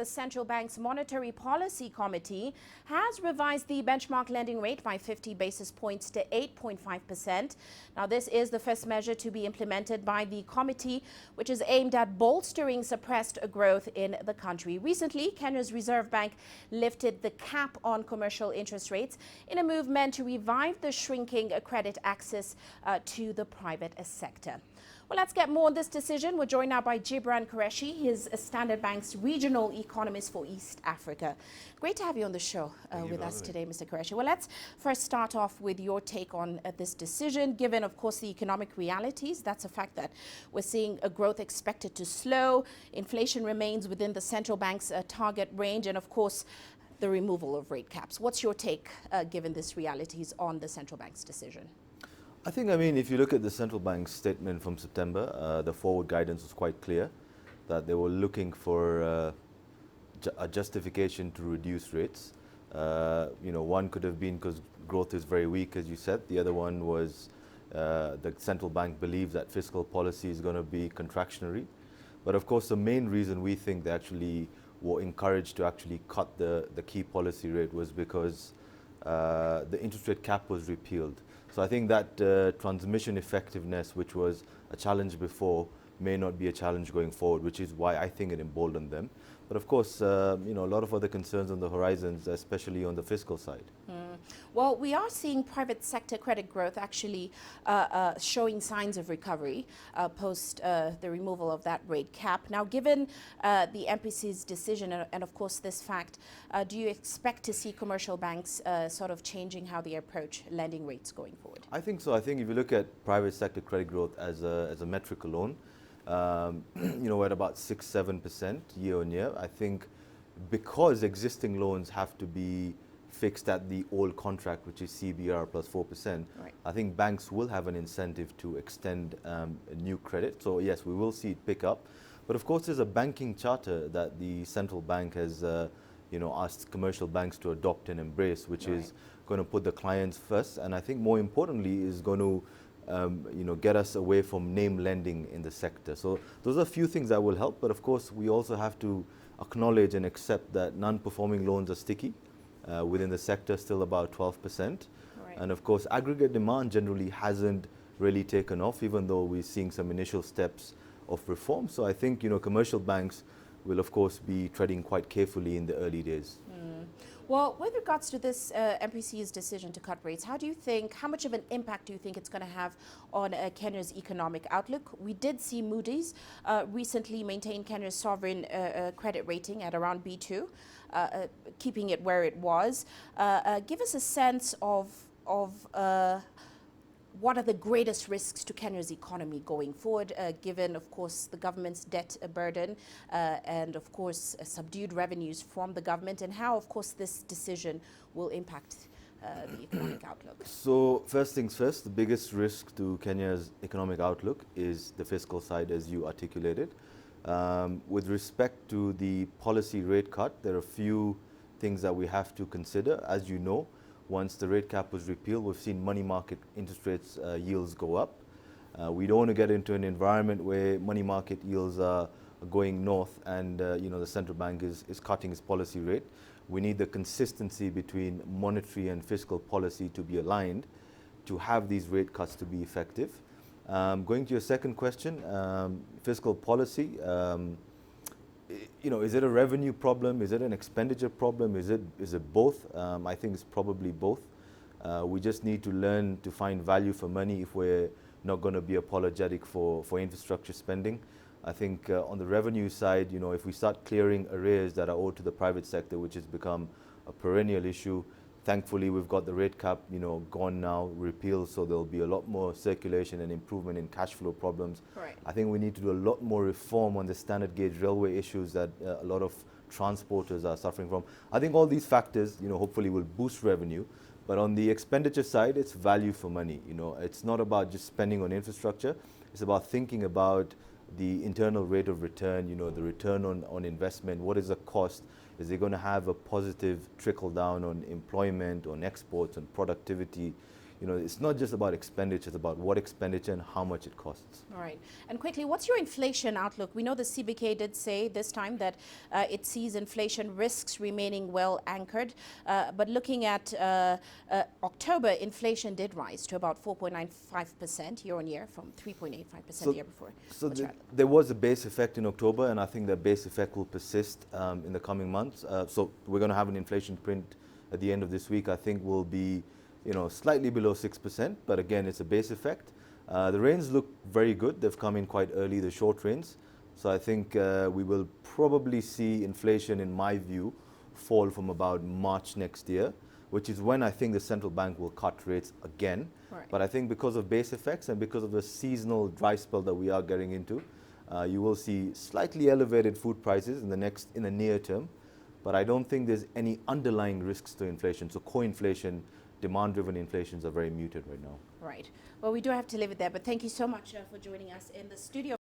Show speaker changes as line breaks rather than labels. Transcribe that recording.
the central bank's Monetary Policy Committee has revised the benchmark lending rate by 50 basis points to 8.5%. Now, this is the first measure to be implemented by the committee, which is aimed at bolstering suppressed growth in the country. Recently, Kenya's Reserve Bank lifted the cap on commercial interest rates in a move meant to revive the shrinking credit access to the private sector. Well, let's get more on this decision. We're joined now by Jibran Qureishi. He is Standard Bank's regional economist for East Africa. Great to have you on the show with us today, Mr. Qureishi. Well, let's first start off with your take on this decision, given, of course, the economic realities. That's a fact that we're seeing a growth expected to slow. Inflation remains within the central bank's target range, and, of course, the removal of rate caps. What's your take, given these realities, on the central bank's decision?
I mean, if you look at the central bank's statement from September, the forward guidance was quite clear that they were looking for a justification to reduce rates. One could have been because growth is very weak, as you said. The other one was the central bank believes that fiscal policy is going to be contractionary. But of course, the main reason we think they actually were encouraged to actually cut the key policy rate was because the interest rate cap was repealed. So I think that transmission effectiveness, which was a challenge before, may not be a challenge going forward, which is why I think it emboldened them. But of course, a lot of other concerns on the horizons, especially on the fiscal side.
Well, we are seeing private sector credit growth actually showing signs of recovery post the removal of that rate cap. Now, given the MPC's decision and of course this fact, do you expect to see commercial banks sort of changing how they approach lending rates going forward?
I think so. I think if you look at private sector credit growth as a metric alone, we're at about 6-7% year on year. I think because existing loans have to be fixed at the old contract, which is CBR plus 4%,
right.
I think banks will have an incentive to extend new credit. So yes, we will see it pick up. But of course, there's a banking charter that the central bank has asked commercial banks to adopt and embrace, which
right.
is going to put the clients first. And I think more importantly is going to get us away from name lending in the sector. So those are a few things that will help. But of course, we also have to acknowledge and accept that non-performing loans are sticky. Within the sector, still about 12%.
Right.
And of course, aggregate demand generally hasn't really taken off, even though we're seeing some initial steps of reform. So I think, commercial banks will, of course, be treading quite carefully in the early days.
Well, with regards to this MPC's decision to cut rates, how much of an impact do you think it's going to have on Kenya's economic outlook? We did see Moody's recently maintain Kenya's sovereign credit rating at around B2, keeping it where it was. Give us a sense of what are the greatest risks to Kenya's economy going forward, given, of course, the government's debt burden and, of course, subdued revenues from the government, and how, of course, this decision will impact the economic outlook?
So first things first, the biggest risk to Kenya's economic outlook is the fiscal side, as you articulated. With respect to the policy rate cut, there are a few things that we have to consider. As you know, once the rate cap was repealed, we've seen money market interest rates yields go up. We don't want to get into an environment where money market yields are going north and the central bank is cutting its policy rate. We need the consistency between monetary and fiscal policy to be aligned to have these rate cuts to be effective. Going to your second question, fiscal policy. Is it a revenue problem? Is it an expenditure problem? Is it both? I think it's probably both. We just need to learn to find value for money if we're not going to be apologetic for infrastructure spending. I think on the revenue side, if we start clearing arrears that are owed to the private sector, which has become a perennial issue, thankfully we've got the rate cap, gone now, repealed, so there'll be a lot more circulation and improvement in cash flow problems.
Right.
I think we need to do a lot more reform on the standard gauge railway issues that a lot of transporters are suffering from. I think all these factors, hopefully will boost revenue. But on the expenditure side, it's value for money. It's not about just spending on infrastructure. It's about thinking about the internal rate of return, the return on investment. What is the cost? Is it going to have a positive trickle down on employment, on exports, on productivity? it's not just about expenditure, it's about what expenditure and how much it costs.
All right. And quickly, what's your inflation outlook? We know the CBK did say this time that it sees inflation risks remaining well anchored. But looking at October, inflation did rise to about 4.95% year on year from 3.85% the year before.
So there was a base effect in October, and I think that base effect will persist in the coming months. So we're going to have an inflation print at the end of this week. I think will be slightly below 6%, but again, it's a base effect. The rains look very good. They've come in quite early, the short rains. So I think we will probably see inflation, in my view, fall from about March next year, which is when I think the central bank will cut rates again.
Right.
But I think because of base effects and because of the seasonal dry spell that we are getting into, you will see slightly elevated food prices in the near term. But I don't think there's any underlying risks to inflation. So core inflation, demand-driven inflations are very muted right now.
Right. Well, we do have to leave it there, but thank you so much for joining us in the studio.